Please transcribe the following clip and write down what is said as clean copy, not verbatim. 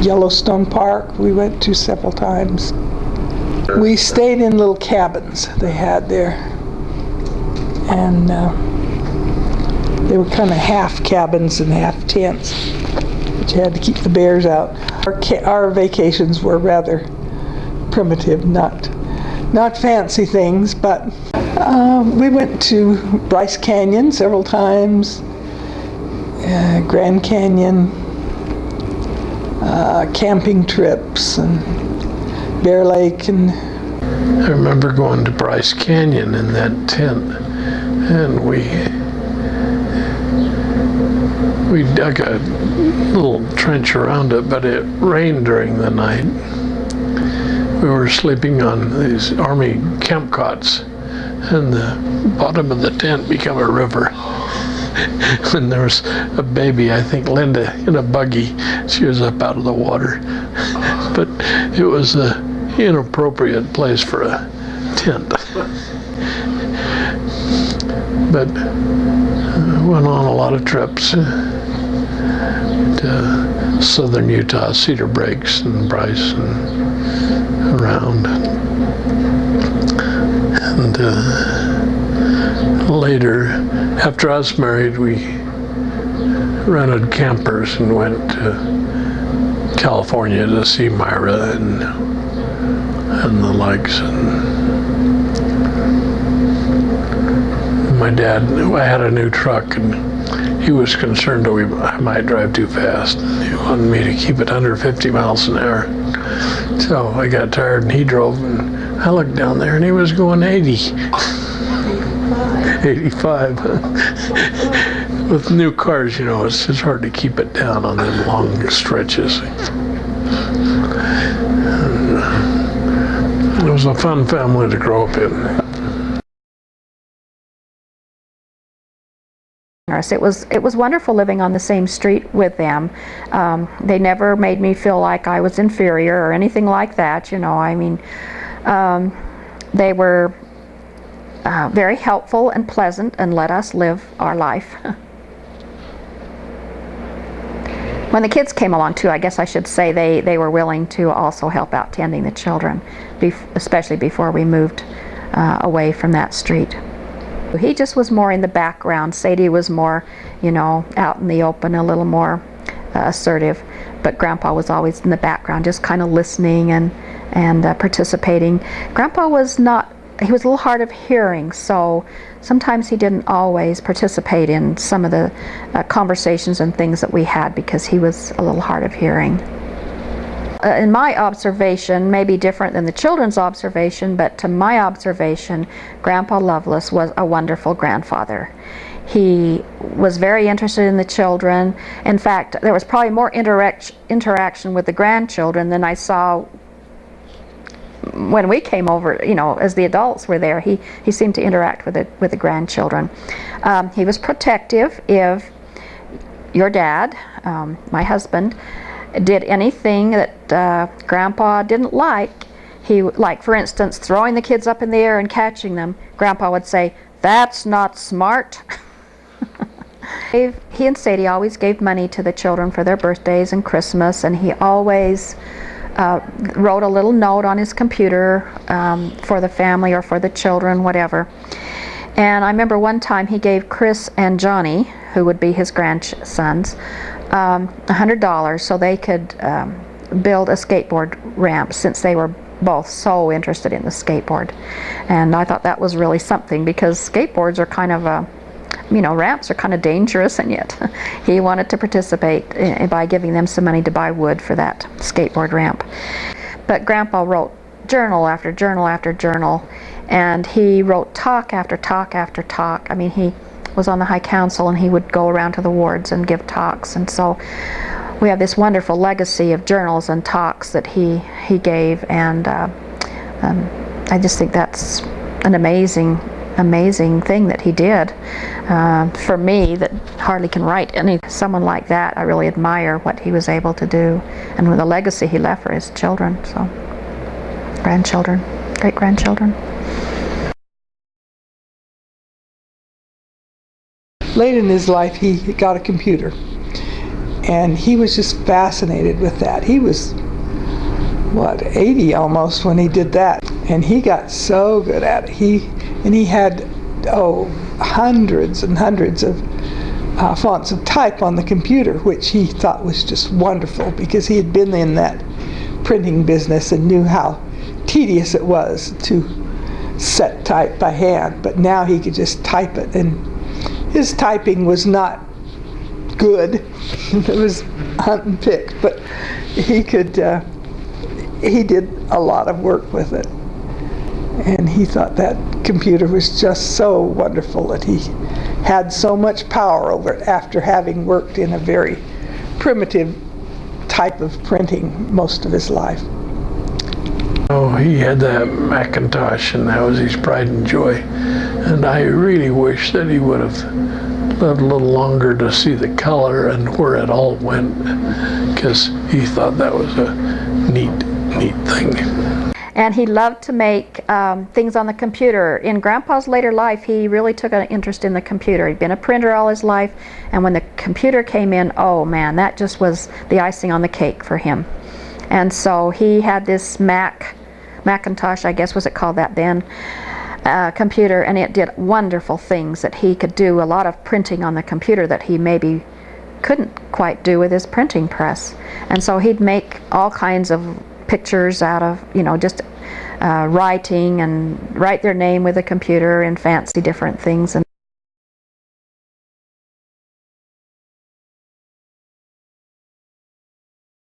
Yellowstone Park we went to several times. We stayed in little cabins they had there, and they were kind of half cabins and half tents, but you had to keep the bears out. Our vacations were rather primitive, not fancy things, but we went to Bryce Canyon several times, Grand Canyon, camping trips, and Bear Lake. And I remember going to Bryce Canyon in that tent, and we dug a little trench around it, but it rained during the night. We were sleeping on these army camp cots, and the bottom of the tent became a river. And there was a baby, I think Linda, in a buggy. She was up out of the water. But it was an inappropriate place for a tent. But went on a lot of trips to southern Utah, Cedar Breaks and Bryce and around. And later, after I was married, we rented campers and went to California to see Myra and the likes. And my dad, I had a new truck, and he was concerned that I might drive too fast. He wanted me to keep it under 50 miles an hour. So I got tired and he drove, and I looked down there and he was going 80. 85. With new cars, you know, it's hard to keep it down on them long stretches. It was a fun family to grow up in. It was wonderful living on the same street with them. They never made me feel like I was inferior or anything like that, you know. I mean, they were very helpful and pleasant and let us live our life. When the kids came along too, I guess I should say they were willing to also help out tending the children, especially before we moved away from that street. He just was more in the background. Sadie was more, you know, out in the open, a little more assertive. But Grandpa was always in the background, just kind of listening and participating. Grandpa was not, he was a little hard of hearing, so sometimes he didn't always participate in some of the conversations and things that we had because he was a little hard of hearing. In my observation, maybe different than the children's observation, but to my observation, Grandpa Lovelace was a wonderful grandfather. He was very interested in the children. In fact, there was probably more interaction with the grandchildren than I saw when we came over, you know, as the adults were there. He seemed to interact with the grandchildren. He was protective if your dad, my husband, did anything that Grandpa didn't like. Like for instance, throwing the kids up in the air and catching them. Grandpa would say, "That's not smart." He and Sadie always gave money to the children for their birthdays and Christmas, and he always wrote a little note on his computer for the family or for the children, whatever. And I remember one time he gave Chris and Johnny, who would be his grandsons, $100 so they could build a skateboard ramp, since they were both so interested in the skateboard. And I thought that was really something, because skateboards are kind of you know, ramps are kind of dangerous, and yet he wanted to participate by giving them some money to buy wood for that skateboard ramp. But Grandpa wrote journal after journal after journal, and he wrote talk after talk after talk. I mean, he was on the High Council, and he would go around to the wards and give talks, and so we have this wonderful legacy of journals and talks that he gave, and I just think that's an amazing thing that he did. For me, that hardly can write someone like that, I really admire what he was able to do and with the legacy he left for his children, so grandchildren, great-grandchildren. Late in his life, he got a computer, And he was just fascinated with that. He was, what, 80 almost when he did that. And he got so good at it. He had, hundreds and hundreds of fonts of type on the computer, which he thought was just wonderful because he had been in that printing business and knew how tedious it was to set type by hand. But now he could just type it, and his typing was not good. It was hunt and pick, but he could. He did a lot of work with it, and he thought that computer was just so wonderful that he had so much power over it after having worked in a very primitive type of printing most of his life. Oh, he had that Macintosh, and that was his pride and joy. And I really wish that he would have lived a little longer to see the color and where it all went, because he thought that was a neat thing. And he loved to make things on the computer. In Grandpa's later life, he really took an interest in the computer. He'd been a printer all his life, and when the computer came in, oh man, that just was the icing on the cake for him. And so he had this Macintosh, I guess was it called that then, computer, and it did wonderful things that he could do a lot of printing on the computer that he maybe couldn't quite do with his printing press. And so he'd make all kinds of pictures out of, just writing, and write their name with a computer and fancy different things. And